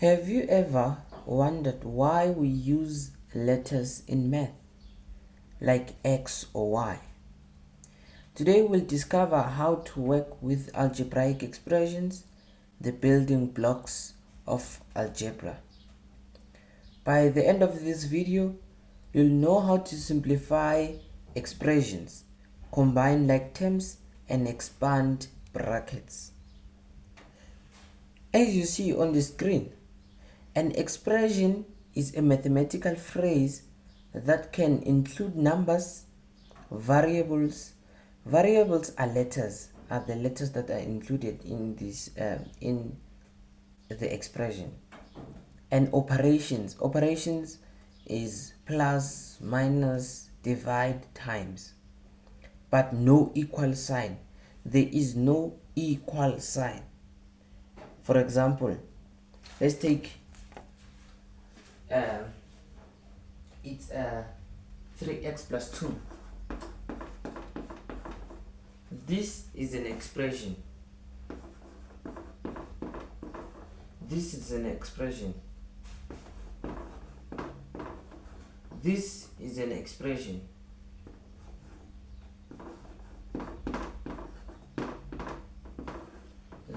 Have you ever wondered why we use letters in math, like X or Y? Today we'll discover how to work with algebraic expressions, the building blocks of algebra. By the end of this video, you'll know how to simplify expressions, combine like terms, and expand brackets. As you see on the screen, an expression is a mathematical phrase that can include numbers, variables. Variables are the letters that are included in this in the expression. And operations. Operations is plus, minus, divide, times. But no equal sign. There is no equal sign. For example, let's take it's 3x plus 2. This is an expression. This is an expression. This is an expression.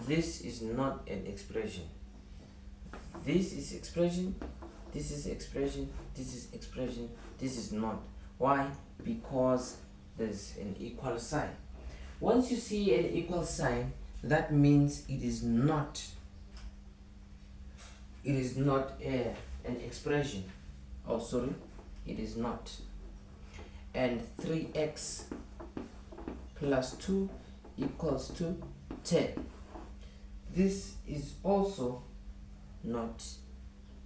This is not an expression. This is expression. This is expression. This is expression. This is not. Why? Because there's an equal sign. Once you see an equal sign, that means it is not an expression. Oh, sorry, it is not. And 3x plus 2 equals to 10. This is also not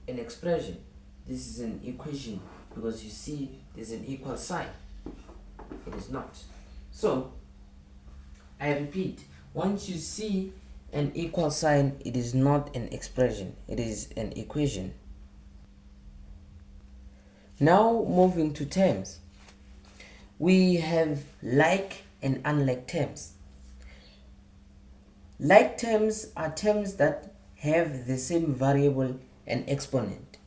an expression. This is an equation, because you see there's an equal sign. It is not. So I repeat, once you see an equal sign, it is not an expression, it is an equation. Now moving to terms. We have like and unlike terms. Like terms are terms that have the same variable and exponent.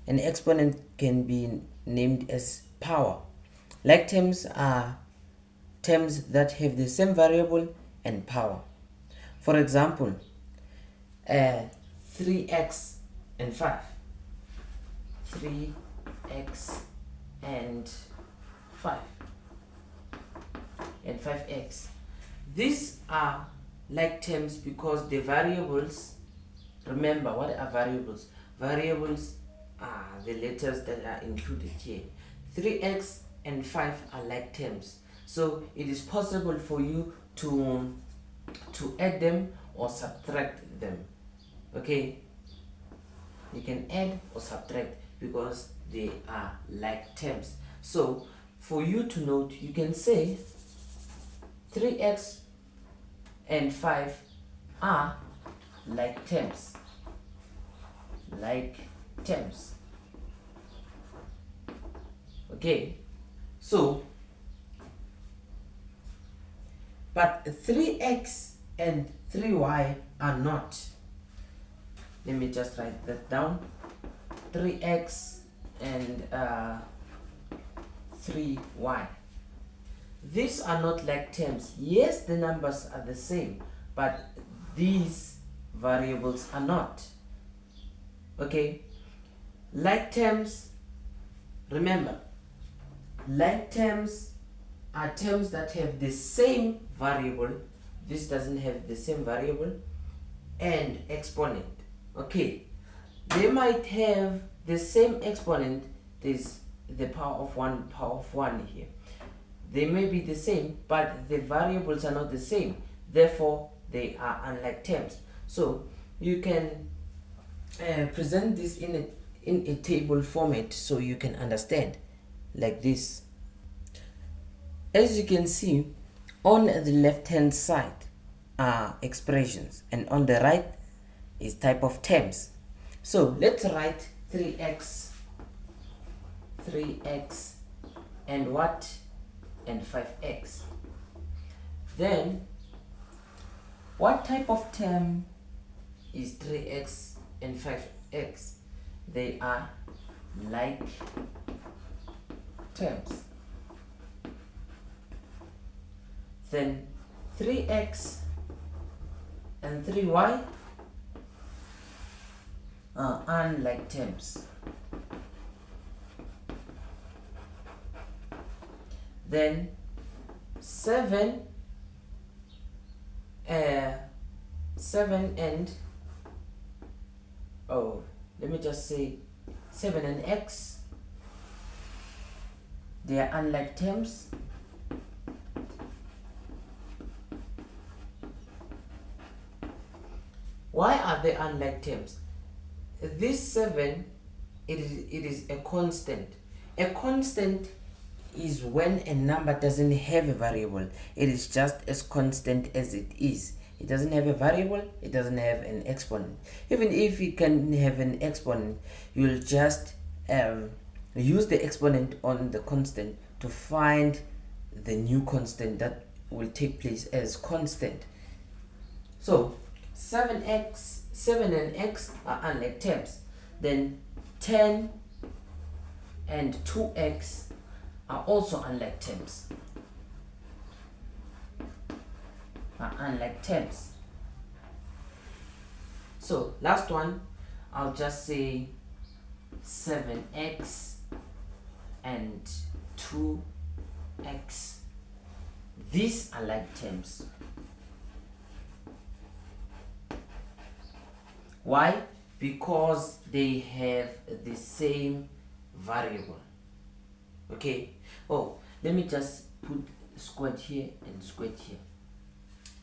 An exponent can be named as power. Like terms are terms that have the same variable and power. For example, 3x and 5. 3x and 5. And 5x. These are like terms because the variables, remember, what are variables? Variables are the letters that are included here. 3x and 5 are like terms. So it is possible for you to add them or subtract them. Okay? You can add or subtract because they are like terms. So for you to note, you can say 3x and 5 are like terms. Like terms. Okay? So, but 3x and 3y are not. Let me just write that down. 3x and 3y. These are not like terms. Yes, the numbers are the same, but these variables are not. Okay? Like terms, remember, like terms are terms that have the same variable. This doesn't have the same variable and exponent. Okay? They might have the same exponent. There's the power of 1 here. They may be the same, but the variables are not the same. Therefore, they are unlike terms. So you can present this in a table format so you can understand, like this. As you can see, on the left hand side are expressions, and on the right is type of terms. So let's write 3x and what? And 5x. Then what type of term is 3x and 5x, they are like terms. Then 3x and 3y are unlike terms. Then 7 and let me just say 7 and x, they are unlike terms. Why are they unlike terms? This 7, it is a constant. A constant is when a number doesn't have a variable. It is just as constant as it is. It doesn't have a variable, it doesn't have an exponent. Even if it can have an exponent, you'll just use the exponent on the constant to find the new constant that will take place as constant. So 7 and x are unlike terms. Then 10 and 2x are also unlike terms. So last one, I'll just say 7x and 2x. These are like terms. Why? Because they have the same variable. Okay. Let me just put squared here and squared here.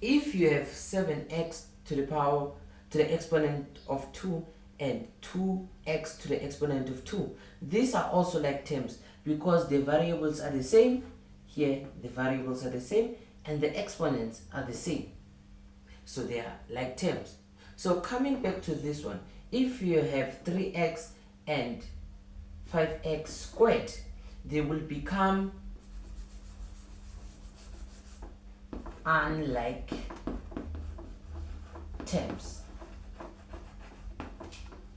If you have 7x to the power to the exponent of 2 and 2x to the exponent of 2, these are also like terms because the variables are the same. Here the variables are the same and the exponents are the same, so they are like terms. So coming back to this one, if you have 3x and 5x squared, they will become unlike terms.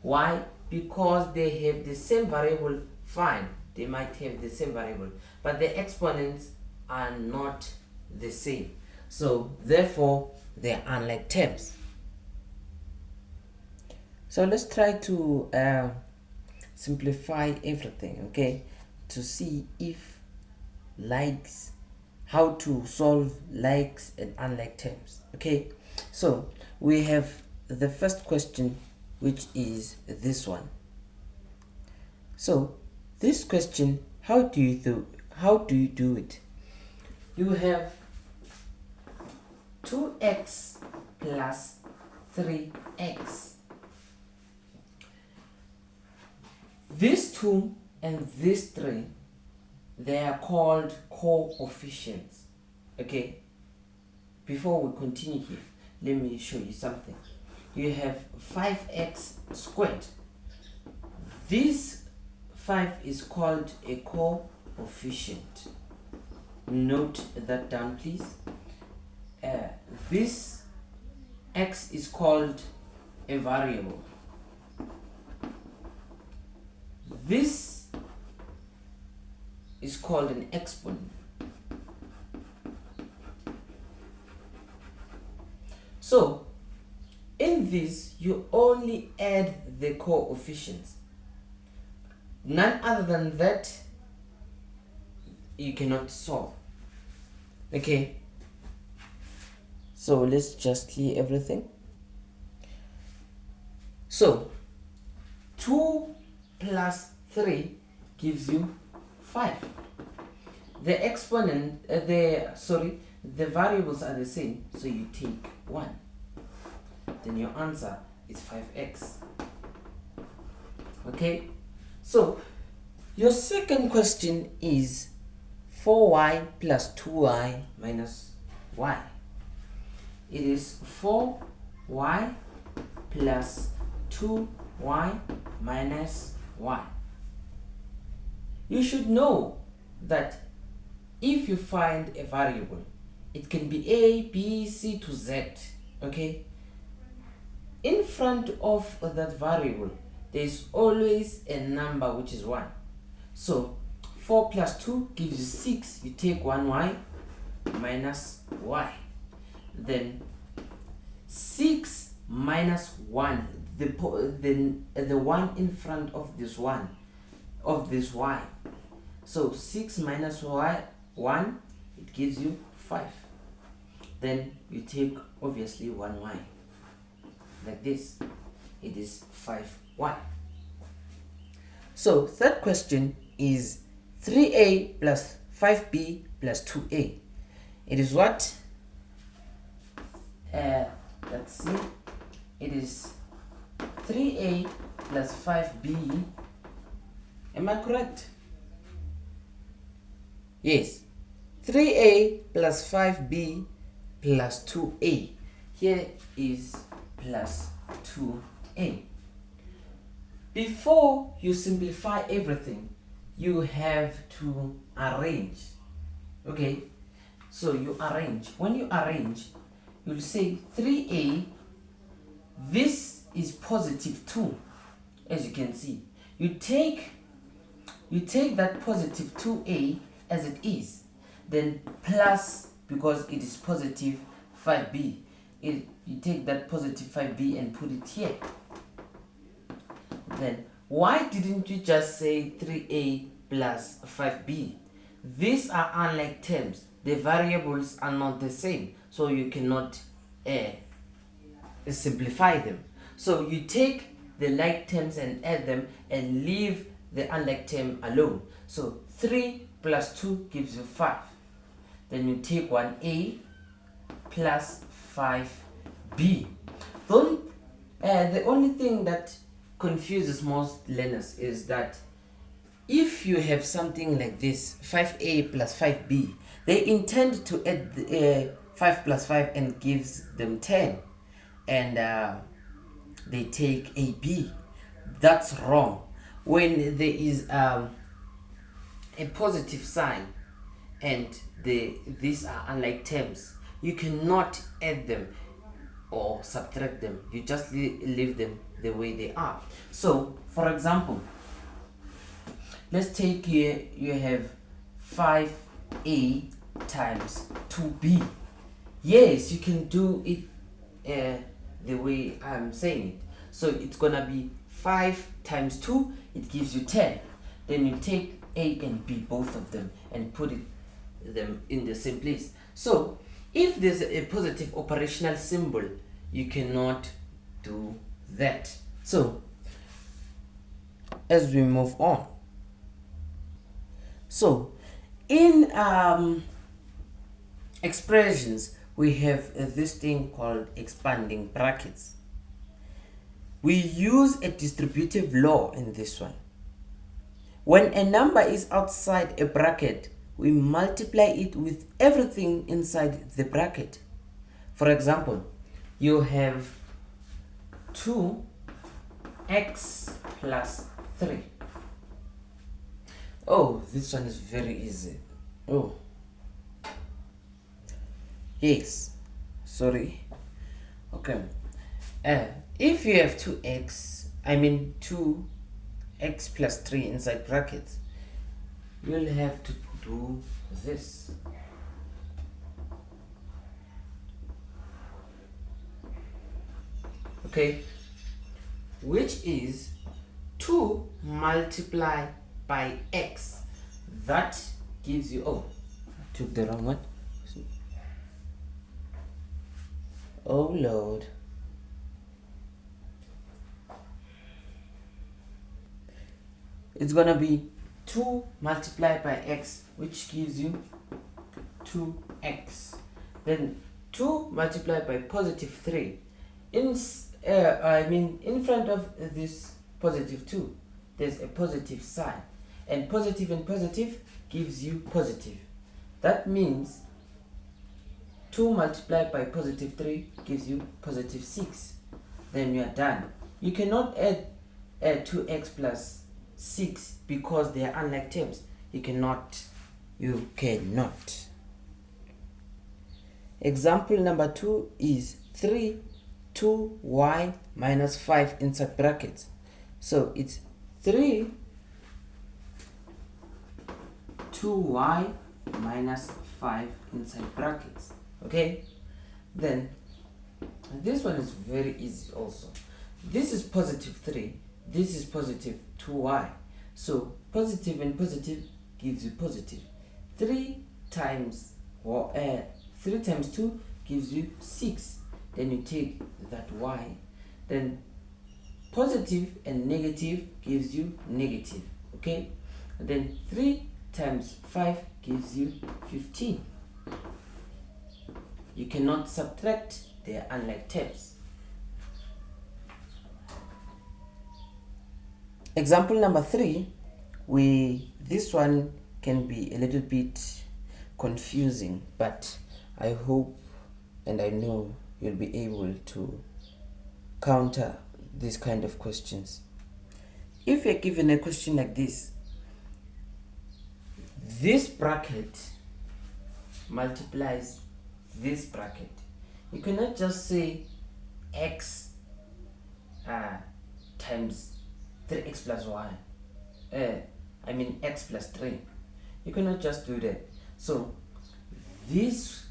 Why? Because they have the same variable. Fine, they might have the same variable, but the exponents are not the same, so therefore they are unlike terms. So let's try to simplify everything, okay, to see if how to solve likes and unlike terms. Okay, so we have the first question, which is this one. So this question, how do you do it? You have 2x plus 3x. These 2 and these 3, they are called coefficients. Okay, before we continue here, let me show you something. You have 5x squared. This 5 is called a coefficient. Note that down, please. This x is called a variable. This is called an exponent. So in this, you only add the coefficients. None other than that, you cannot solve. Okay, so let's just clear everything. So 2 plus 3 gives you 5. The exponent, the variables are the same, so you take 1. Then your answer is 5x. Okay, so your second question is 4y plus 2y minus y. It is 4y plus 2y minus y. You should know that if you find a variable, it can be a, b, c to z. Okay, in front of that variable there is always a number which is 1. So 4 plus 2 gives you 6. You take 1y minus y. Then 6 minus 1, the 1 in front of this y. So 6 minus y, 1, it gives you 5. Then you take obviously 1y. Like this, it is 5y. So third question is 3a plus 5b plus 2a. It is what? Let's see. It is 3a plus 5b. Am I correct? Yes. 3a plus 5b plus 2a. Here is plus 2a. Before you simplify everything, you have to arrange. Okay, so you arrange. When you arrange, you'll say 3a, this is positive 2, as you can see. You take that positive 2a as it is, then plus, because it is positive 5b, you take that positive 5b and put it here. Then why didn't you just say 3a plus 5b? These are unlike terms. The variables are not the same, so you cannot simplify them. So you take the like terms and add them and leave the unlike term alone. So 3 plus 2 gives you 5. Then you take 1a plus 5b. The only thing that confuses most learners is that if you have something like this, 5a plus 5b, they intend to add 5 plus 5 and gives them 10, and they take ab. That's wrong. When there is a positive sign and these are unlike terms, you cannot add them or subtract them. You just leave them the way they are. So for example, let's take here, you have 5a times 2b. Yes, you can do it the way I'm saying it. So it's gonna be 5 times 2, it gives you 10. Then you take a and b, both of them, and put them in the same place. So if there's a positive operational symbol, you cannot do that. So as we move on, so in expressions, we have this thing called expanding brackets. We use a distributive law in this one. When a number is outside a bracket, we multiply it with everything inside the bracket. For example, you have 2x plus 3. Oh, this one is very easy. Oh, yes, sorry. Okay, if you have 2x plus 3 inside brackets, you'll have to do this. Okay, which is 2 multiplied by x. That gives you, oh, I took the wrong one. Oh Lord. It's gonna be 2 multiplied by x, which gives you 2x. Then 2 multiplied by positive 3. In front of this positive 2, there's a positive sign, and positive gives you positive. That means 2 multiplied by positive 3 gives you positive 6. Then you are done. You cannot add 2x plus 6 because they are unlike terms. You cannot. Example number 2 is 3 2y minus 5 inside brackets. So it's 3 2y minus 5 inside brackets. Okay, then this one is very easy also. This is positive 3, this is positive 2y. So positive and positive gives you positive. 3 times 2 gives you 6. Then you take that y. Then positive and negative gives you negative. Okay? And then 3 times 5 gives you 15. You cannot subtract, they are unlike terms. Example number 3, this one can be a little bit confusing, but I hope and I know you'll be able to counter these kind of questions. If you're given a question like this bracket multiplies this bracket, you cannot just say x times 3x plus y, x plus 3. You cannot just do that. So this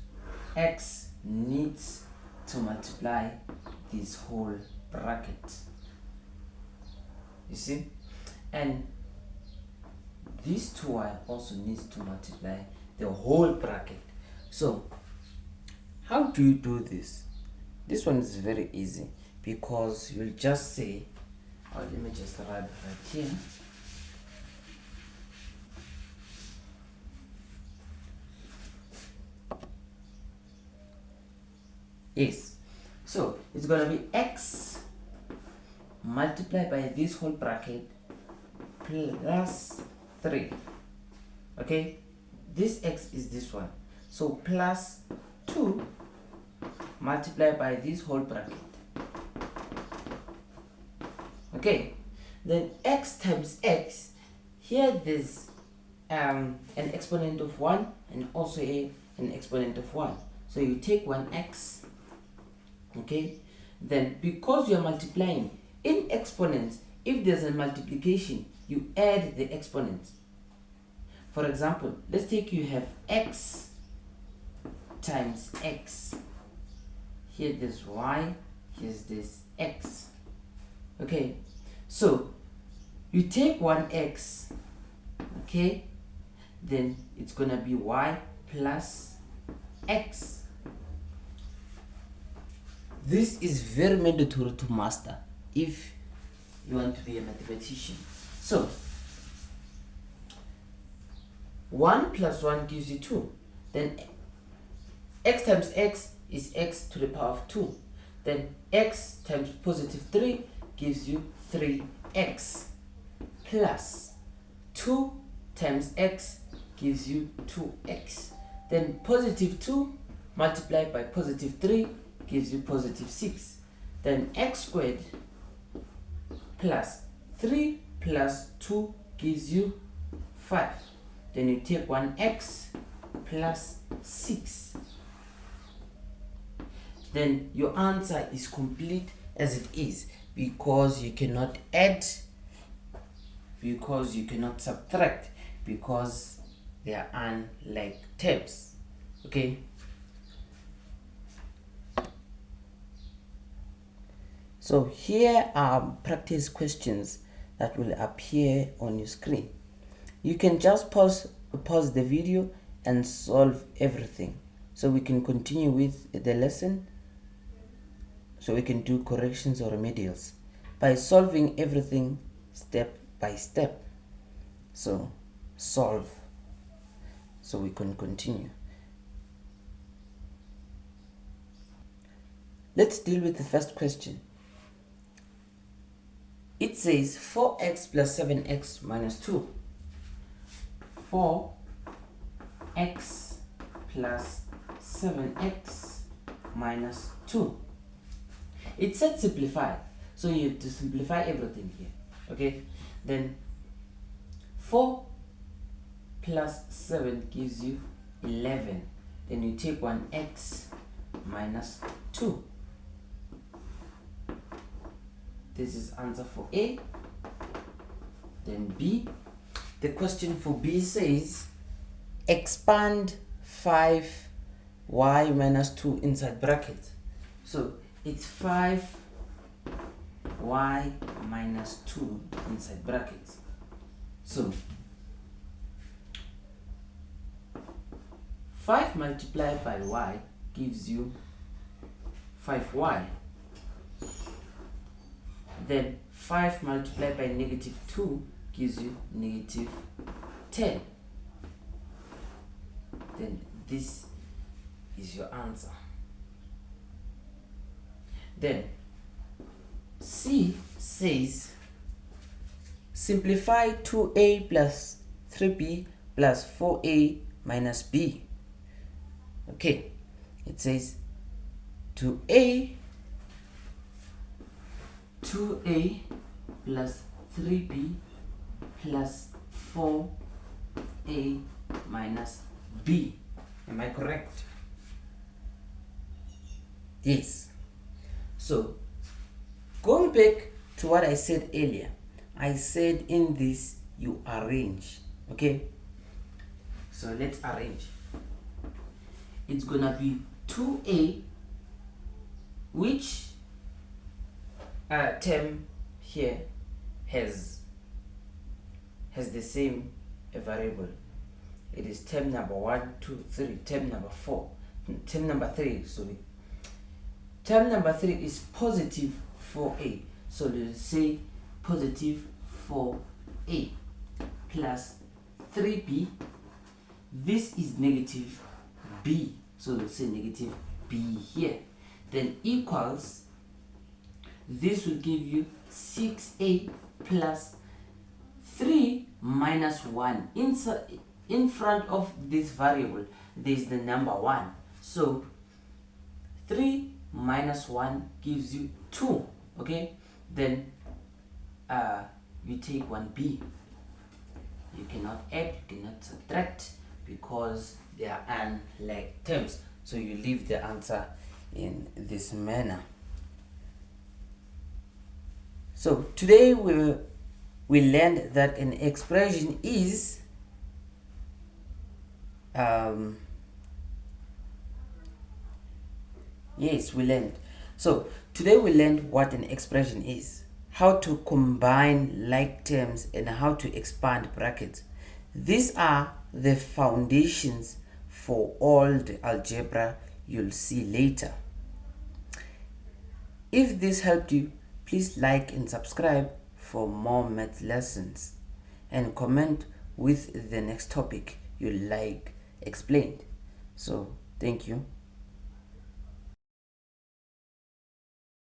x needs to multiply this whole bracket, you see, and this 2y also needs to multiply the whole bracket. So how do you do this? This one is very easy, because you'll just say, let me just write right here. Yes, so it's gonna be x multiplied by this whole bracket plus 3. Okay, this x is this one, so plus 2 multiplied by this whole bracket. Okay, then x times x, here there's an exponent of 1 and also an exponent of 1, so you take 1x. Okay, then because you're multiplying in exponents, if there's a multiplication, you add the exponents. For example, let's take you have x times x. Here there's y, here's this x. Okay, so you take 1x, okay, then it's gonna be y plus x. This is very mandatory to master if you want to be a mathematician. So 1 plus 1 gives you 2. Then x times x is x to the power of 2. Then x times positive 3 gives you 3x plus 2 times x gives you 2x. Then positive 2 multiplied by positive 3 gives you positive 6. Then x squared plus 3 plus 2 gives you 5. Then you take 1x plus 6. Then your answer is complete as it is, because you cannot add, because you cannot subtract, because they are unlike terms. Okay, so here are practice questions that will appear on your screen. You can just pause the video and solve everything, so we can continue with the lesson, so we can do corrections or remedials by solving everything step by step. So solve, so we can continue. Let's deal with the first question. It says 4x plus 7x minus 2. 4x plus 7x minus 2. It said simplify, so you have to simplify everything here. Okay, then 4 plus 7 gives you 11. Then you take 1x minus 2. This is answer for A. Then B. The question for B says, expand 5y minus 2 inside bracket. So it's 5y minus 2 inside brackets. So 5 multiplied by y gives you 5y. Then 5 multiplied by negative 2 gives you negative 10. Then this is your answer. Then C says, simplify 2a plus 3b plus 4a minus b. Okay, it says 2a plus 3b plus 4a minus b. Am I correct? Yes. So going back to what I said earlier, I said in this you arrange. Okay, so let's arrange. It's gonna be 2a, which term here has the same variable. It is term number 1, 2, 3, term number 4, term number 3. Sorry, term number 3 is positive 4a. So let's say positive 4a plus 3b. This is negative b. So let's say negative b here. Then equals, this will give you 6a plus 3 minus 1. In front of this variable, there is the number 1. So 3 minus 1 gives you 2. Okay, then you take 1b. You cannot add, you cannot subtract, because they are unlike terms. So you leave the answer in this manner. So today we learned that an expression is yes, we learned. So today we learned what an expression is, how to combine like terms, and how to expand brackets. These are the foundations for all the algebra you'll see later. If this helped you, please like and subscribe for more math lessons, and comment with the next topic you like explained. So thank you.